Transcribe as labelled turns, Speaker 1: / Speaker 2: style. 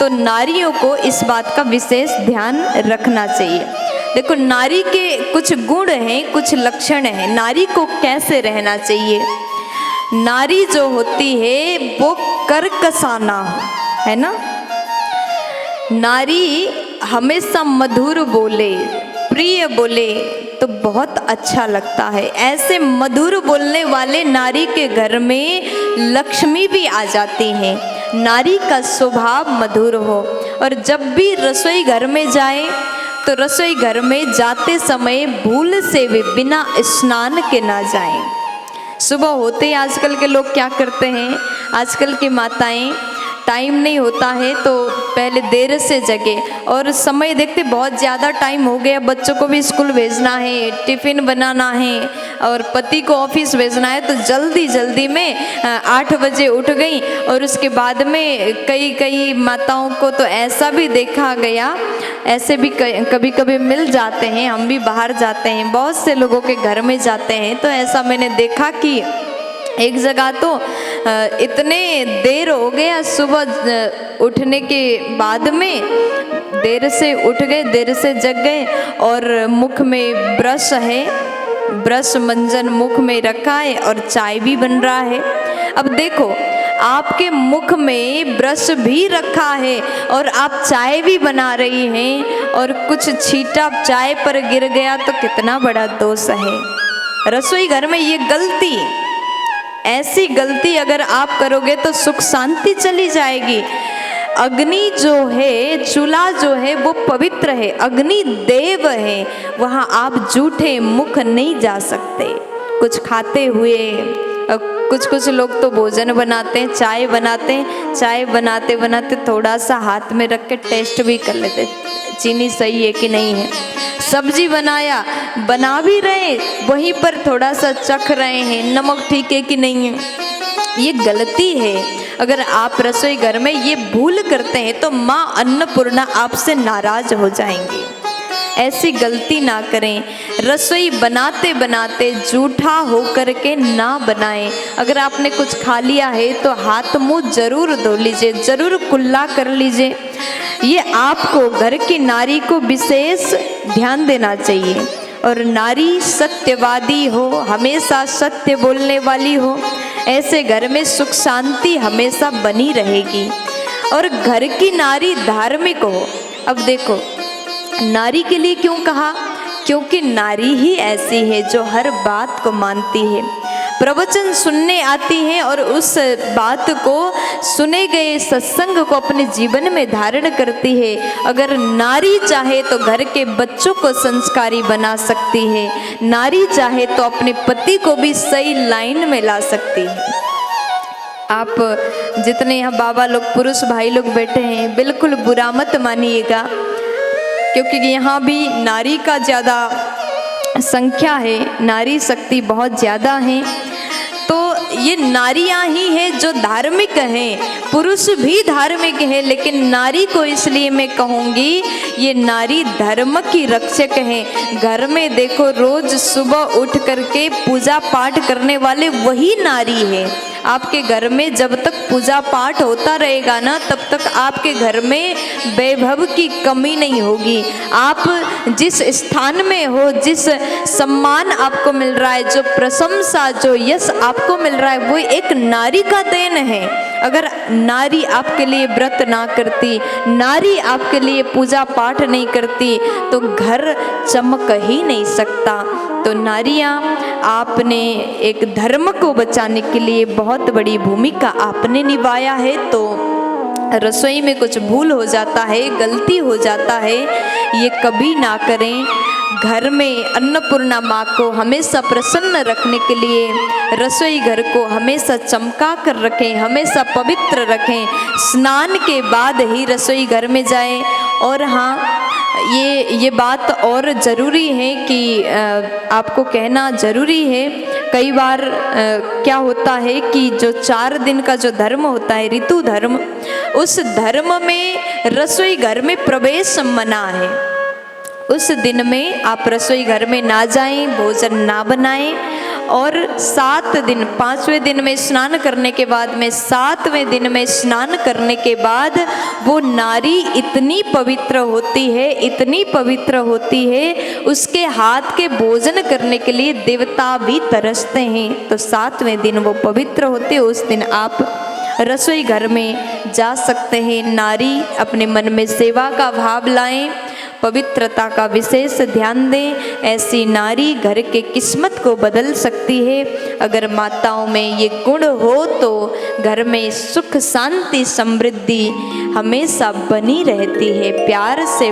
Speaker 1: तो नारियों को इस बात का विशेष ध्यान रखना चाहिए। देखो, नारी के कुछ गुण हैं, कुछ लक्षण हैं, नारी को कैसे रहना चाहिए। नारी जो होती है वो कर्कशाना है ना, नारी हमेशा मधुर बोले, प्रिय बोले तो बहुत अच्छा लगता है। ऐसे मधुर बोलने वाले नारी के घर में लक्ष्मी भी आ जाती है। नारी का स्वभाव मधुर हो, और जब भी रसोई घर में जाए तो रसोई घर में जाते समय भूल से भी बिना स्नान के ना जाएं। सुबह होते ही आजकल के लोग क्या करते हैं, आजकल की माताएं टाइम नहीं होता है तो पहले देर से जगे, और समय देखते बहुत ज़्यादा टाइम हो गया, बच्चों को भी स्कूल भेजना है, टिफ़िन बनाना है और पति को ऑफिस भेजना है, तो जल्दी जल्दी में 8 बजे उठ गई। और उसके बाद में कई माताओं को तो ऐसा भी देखा गया, ऐसे भी कभी कभी मिल जाते हैं, हम भी बाहर जाते हैं, बहुत से लोगों के घर में जाते हैं, तो ऐसा मैंने देखा कि एक जगह तो इतने देर हो गया, सुबह उठने के बाद में देर से उठ गए, देर से जग गए, और मुख में ब्रश है, ब्रश मंजन मुख में रखा है और चाय भी बन रहा है। अब देखो, आपके मुख में ब्रश भी रखा है और आप चाय भी बना रही हैं, और कुछ छींटा चाय पर गिर गया तो कितना बड़ा दोष है। रसोई घर में ये गलती, ऐसी गलती अगर आप करोगे तो सुख शांति चली जाएगी। अग्नि जो है, चूल्हा जो है वो पवित्र है, अग्नि देव है, वहाँ आप जूठे मुख नहीं जा सकते। कुछ खाते हुए, कुछ लोग तो भोजन बनाते हैं, चाय बनाते हैं, चाय बनाते बनाते थोड़ा सा हाथ में रख के टेस्ट भी कर लेते, चीनी सही है कि नहीं है। सब्जी बनाया, बना भी रहे, वहीं पर थोड़ा सा चख रहे हैं, नमक ठीक है कि नहीं है। ये गलती है। अगर आप रसोई घर में ये भूल करते हैं तो माँ अन्नपूर्णा आपसे नाराज हो जाएंगी। ऐसी गलती ना करें। रसोई बनाते बनाते जूठा होकर के ना बनाएं। अगर आपने कुछ खा लिया है तो हाथ मुंह जरूर धो लीजिए, जरूर कुल्ला कर लीजिए। ये आपको, घर की नारी को विशेष ध्यान देना चाहिए। और नारी सत्यवादी हो, हमेशा सत्य बोलने वाली हो, ऐसे घर में सुख शांति हमेशा बनी रहेगी। और घर की नारी धार्मिक हो। अब देखो, नारी के लिए क्यों कहा? क्योंकि नारी ही ऐसी है जो हर बात को मानती है, प्रवचन सुनने आती है और उस बात को, सुने गए सत्संग को अपने जीवन में धारण करती है। अगर नारी चाहे तो घर के बच्चों को संस्कारी बना सकती है, नारी चाहे तो अपने पति को भी सही लाइन में ला सकती है। आप जितने यहाँ बाबा लोग, पुरुष भाई लोग बैठे हैं, बिल्कुल बुरा मत मानिएगा, क्योंकि यहाँ भी नारी का ज़्यादा संख्या है, नारी शक्ति बहुत ज़्यादा है। तो ये नारियाँ ही हैं जो धार्मिक हैं, पुरुष भी धार्मिक है, लेकिन नारी को इसलिए मैं कहूँगी ये नारी धर्म की रक्षक है। घर में देखो, रोज सुबह उठ करके पूजा पाठ करने वाले वही नारी है। आपके घर में जब तक पूजा पाठ होता रहेगा ना, तब तक आपके घर में वैभव की कमी नहीं होगी। आप जिस स्थान में हो, जिस सम्मान आपको मिल रहा है, जो प्रशंसा, जो यश आपको मिल रहा है, वो एक नारी का देन है। अगर नारी आपके लिए व्रत ना करती, नारी आपके लिए पूजा पाठ नहीं करती, तो घर चमक ही नहीं सकता। तो नारियाँ, आपने एक धर्म को बचाने के लिए बहुत बड़ी भूमिका आपने निभाया है। तो रसोई में कुछ भूल हो जाता है, गलती हो जाता है, ये कभी ना करें। घर में अन्नपूर्णा माँ को हमेशा प्रसन्न रखने के लिए रसोई घर को हमेशा चमका कर रखें, हमेशा पवित्र रखें। स्नान के बाद ही रसोई घर में जाएं। और हाँ, ये बात और ज़रूरी है कि आपको कहना ज़रूरी है। कई बार क्या होता है कि जो 4 दिन का जो धर्म होता है, ऋतु धर्म, उस धर्म में रसोई घर में प्रवेश मना है। उस दिन में आप रसोई घर में ना जाएं, भोजन ना बनाएं। और 7 दिन, 5वें दिन में स्नान करने के बाद में 7वें दिन में स्नान करने के बाद वो नारी इतनी पवित्र होती है, इतनी पवित्र होती है, उसके हाथ के भोजन करने के लिए देवता भी तरसते हैं। तो 7वें दिन वो पवित्र होते हैं, उस दिन आप रसोई घर में जा सकते हैं। नारी अपने मन में सेवा का भाव लाएं, पवित्रता का विशेष ध्यान दें। ऐसी नारी घर के किस्मत को बदल सकती है। अगर माताओं में ये गुण हो तो घर में सुख शांति समृद्धि हमेशा बनी रहती है। प्यार से